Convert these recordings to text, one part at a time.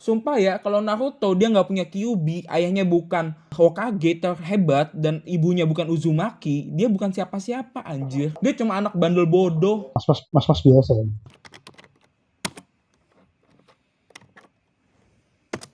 Sumpah ya, kalau Naruto dia nggak punya Kyuubi, ayahnya bukan Hokage terhebat, dan ibunya bukan Uzumaki, dia bukan siapa-siapa anjir. Dia cuma anak bandel bodoh. Mas biasa.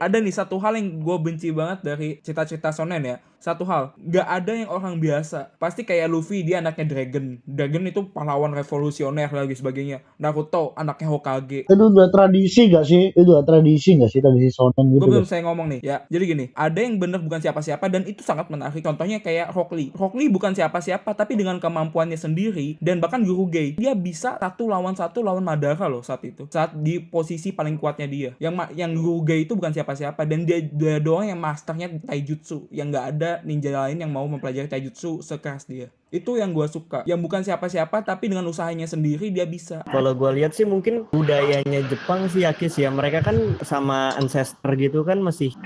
Ada nih satu hal yang gue benci banget dari cita-cita shonen ya. Satu hal, nggak ada yang orang biasa. Pasti kayak Luffy, dia anaknya Dragon. Dragon itu pahlawan revolusioner lagi sebagainya. Naruto, anaknya Hokage. Itu udah tradisi gak sih? Itu udah tradisi gak sih? Tradisi shonen Gue gitu belum gak? saya ngomong nih ya. Jadi gini, ada yang bener bukan siapa-siapa dan itu sangat menarik. Contohnya kayak Rock Lee. Rock Lee bukan siapa-siapa tapi dengan kemampuannya sendiri dan bahkan Gurugei, dia bisa satu lawan Madara loh saat itu. Saat di posisi paling kuatnya dia. Yang Gurugei itu bukan siapa-siapa dan dia doang yang masternya taijutsu. Yang nggak ada ninja lain yang mau mempelajari taijutsu sekeras dia. Itu yang gue suka. Yang bukan siapa-siapa tapi dengan usahanya sendiri dia bisa. Kalau gue lihat sih mungkin budayanya Jepang sih Akis ya. Mereka kan sama ancestor gitu kan masih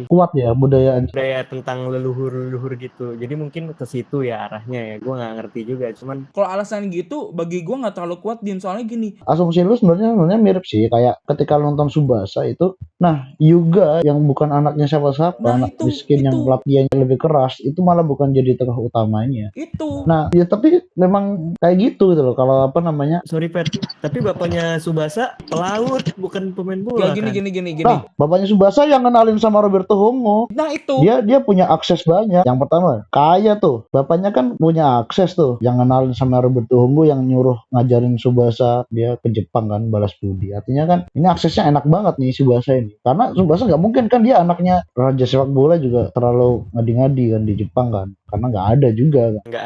Kuat ya budaya. budaya tentang leluhur gitu. Jadi mungkin ke situ ya arahnya ya. Gue nggak ngerti juga. Cuman Kalau alasan gitu bagi gue nggak terlalu kuat Din, soalnya gini. Asumsi lu sebenarnya mirip sih, kayak ketika lu nonton Tsubasa itu, nah Hyuga yang bukan anaknya siapa-siapa, Nah anak miskin yang latihannya lebih keras, itu malah bukan jadi tokoh utamanya. itu. Nah, ya tapi memang kayak gitu loh. Kalau apa namanya? sorry Pet, tapi bapaknya Tsubasa pelaut bukan pemain bola Ya gini. kan. Nah, bapaknya Tsubasa yang kenalin sama Roberto Hongo. Nah itu. Dia punya akses banyak. Yang pertama, kaya tuh. Bapaknya kan punya akses tuh. Yang kenalin sama Roberto Hongo yang nyuruh ngajarin Tsubasa dia ke Jepang kan, balas budi. Artinya kan ini aksesnya enak banget nih Tsubasa ini. Karena Tsubasa nggak mungkin kan dia anaknya raja sepak bola juga terlalu ngadi-ngadi kan di Jepang kan. Karena nggak ada juga kan. Nggak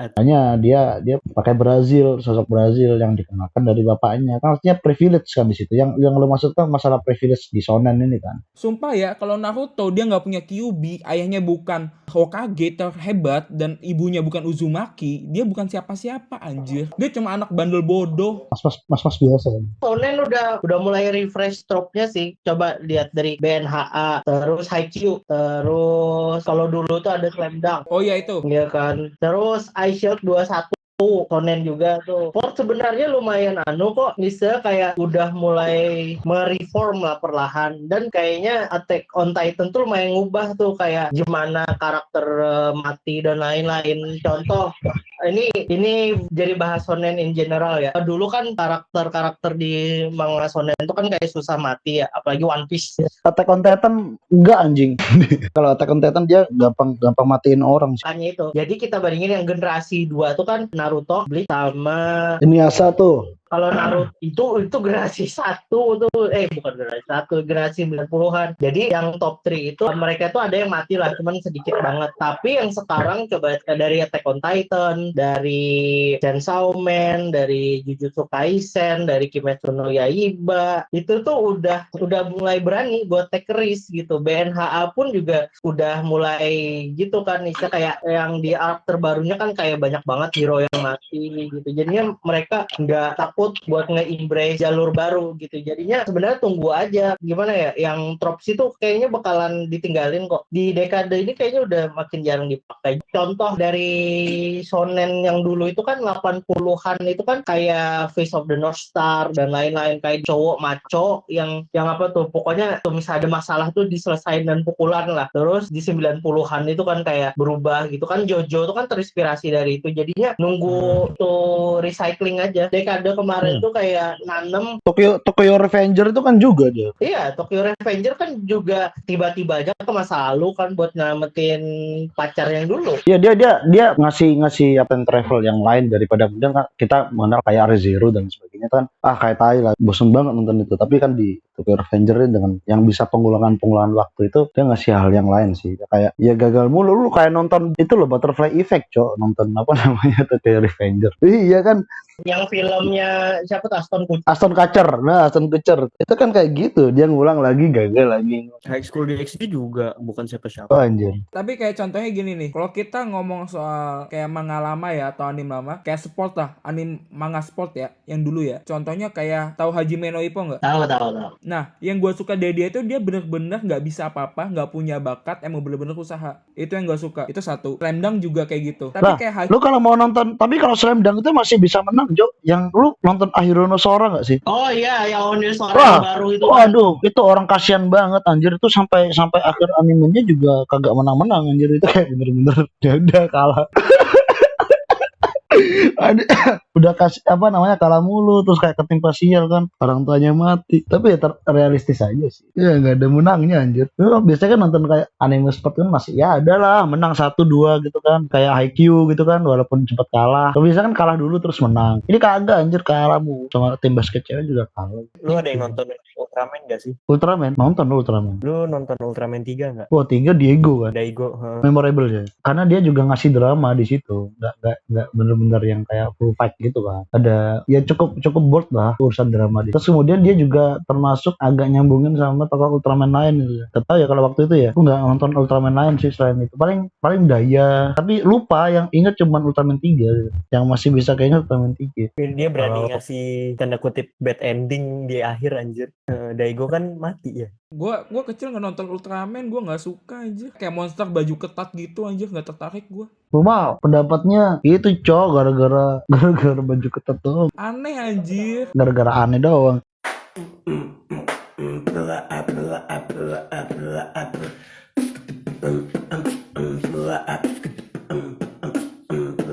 ada. Hanya dia pakai Brazil, sosok Brazil yang dikenalkan dari bapaknya. Kan artinya privilege kan di situ. Yang lo maksud kan masalah privilege di shonen ini kan. Sumpah ya, kalau Naruto dia nggak punya Kyuubi, ayahnya bukan Hokage terhebat, dan ibunya bukan Uzumaki, dia bukan siapa-siapa anjir. Dia cuma anak bandel bodoh. Mas biasa. Shonen udah mulai refresh trope-nya sih. Coba lihat dari BNHA, terus Haikyuu, terus kalau dulu tuh ada Slam Dunk. Oh iya itu. Iya kan. Terus Ice Shield 21 shonen juga tuh. Ford sebenarnya lumayan kok, bisa kayak udah mulai mereform lah perlahan, dan kayaknya Attack on Titan tuh lumayan ngubah tuh kayak gimana karakter mati dan lain-lain. Contoh ini jadi bahas shonen in general ya. Dulu kan karakter di manga shonen itu kan kayak susah mati ya, apalagi One Piece. Attack on Titan enggak anjing. Kalau Attack on Titan dia gampang matiin orang sih. Makanya itu. Jadi kita bandingin yang generasi 2 tuh kan Naruto, Bleach sama Inuyasha tuh. kalau Naruto itu generasi 1 tuh, bukan generasi 1, generasi 90-an. Jadi yang top 3 itu mereka tuh ada yang mati lah, cuman sedikit banget. Tapi yang sekarang coba dari Attack on Titan, dari Chainsaw Man, dari Jujutsu Kaisen, dari Kimetsu no Yaiba, itu tuh udah mulai berani buat take risk gitu. BNHA pun juga udah mulai gitu kan, istilah kayak yang di arc terbarunya kan kayak banyak banget hero yang mati gitu. Jadinya mereka nggak takut buat nge-embrace jalur baru gitu. Jadinya sebenarnya tunggu aja gimana ya, yang tropes itu kayaknya bakalan ditinggalin kok. Di dekade ini kayaknya udah makin jarang dipakai. Contoh dari shonen yang dulu itu kan 80-an itu kan kayak Face of the North Star dan lain-lain, kayak cowok maco yang apa tuh, pokoknya tuh misalnya ada masalah tuh diselesain dan pukulan lah. Terus di 90-an itu kan kayak berubah gitu kan. Jojo tuh kan terinspirasi dari itu. Jadinya nunggu tuh recycling aja. Dekade kemarin tuh kayak nanem Tokyo Revenger itu kan juga dia. Iya, Tokyo Revenger kan juga tiba-tiba aja ke masa lalu kan buat nyelamatin pacar yang dulu. Iya, dia ngasih apa yang travel yang lain daripada kemudian kan kita mengenal kayak Re:Zero dan sebagainya kan. Kayak tai lah, bosen banget nonton itu. Tapi kan di Tokyo Revenger dengan yang bisa pengulangan waktu itu dia ngasih hal yang lain sih. Kayak ya gagal mulu, lu kayak nonton itu loh, Butterfly Effect, Cok. Nonton apa namanya Tokyo Revenger. Iya kan. Yang filmnya siapa tuh, Aston Kutcher itu kan kayak gitu, dia ngulang lagi gagal lagi. High School DxD juga bukan siapa-siapa. Oh, anjir. Tapi kayak contohnya gini nih, kalau kita ngomong soal kayak manga lama ya atau anime lama, kayak sport lah, anime manga sport ya, yang dulu ya. Contohnya kayak tahu Hajime no Ippo nggak? Tahu. Nah, yang gue suka dari dia itu dia bener-bener nggak bisa apa-apa, nggak punya bakat, emang bener-bener usaha. Itu yang gue suka. Itu satu. Slam Dunk juga kayak gitu. Tapi Lah, kayak lu kalau mau nonton, tapi kalau Slam Dunk itu masih bisa menang Jo, yang lu nonton Ahirono Sora nggak sih? Oh iya, yang Onil Sora Wah, yang baru itu kan. waduh, itu orang kasihan banget anjir, itu sampai sampai akhir animenya juga kagak menang-menang anjir, itu kayak bener-bener ya udah kalah. Ada udah kasih apa namanya kalah mulu terus kayak ketimpa sial kan orang tuanya mati, tapi ya realistis aja sih ya, nggak ada menangnya anjir. Lu biasanya kan nonton kayak anime sport kan masih ya ada lah menang 1-2 gitu kan, kayak Haikyuu gitu kan, walaupun sempat kalah tapi biasanya kan kalah dulu terus menang. Ini kagak anjir, kalah mu sama tim basket cewek juga kalah. Lu ada yang nonton Ultraman gak sih? Ultraman nonton lu Ultraman. Lu nonton Ultraman 3 nggak? Wah, 3 Diego kan Daigo. memorable ya, karena dia juga ngasih drama di situ, nggak bener-bener yang kayak full fight gitu kan, ada ya cukup cukup bold lah urusan drama dia. Terus kemudian dia juga termasuk agak nyambungin sama tokoh Ultraman lain gitu ya. Gak tau ya kalau waktu itu ya aku nggak nonton Ultraman lain sih selain itu, paling Daya, tapi lupa, yang inget cuman Ultraman 3 gitu. Yang masih bisa kayaknya Ultraman 3. Dia berani Kalau- ngasih tanda kutip bad ending di akhir anjir. Daigo kan mati ya. Gua kecil nggak nonton Ultraman, gua nggak suka aja. Kayak monster baju ketat gitu aja, nggak tertarik gua. Cuma pendapatnya itu gara-gara baju ketat doang, Aneh anjir. gara-gara aneh doang.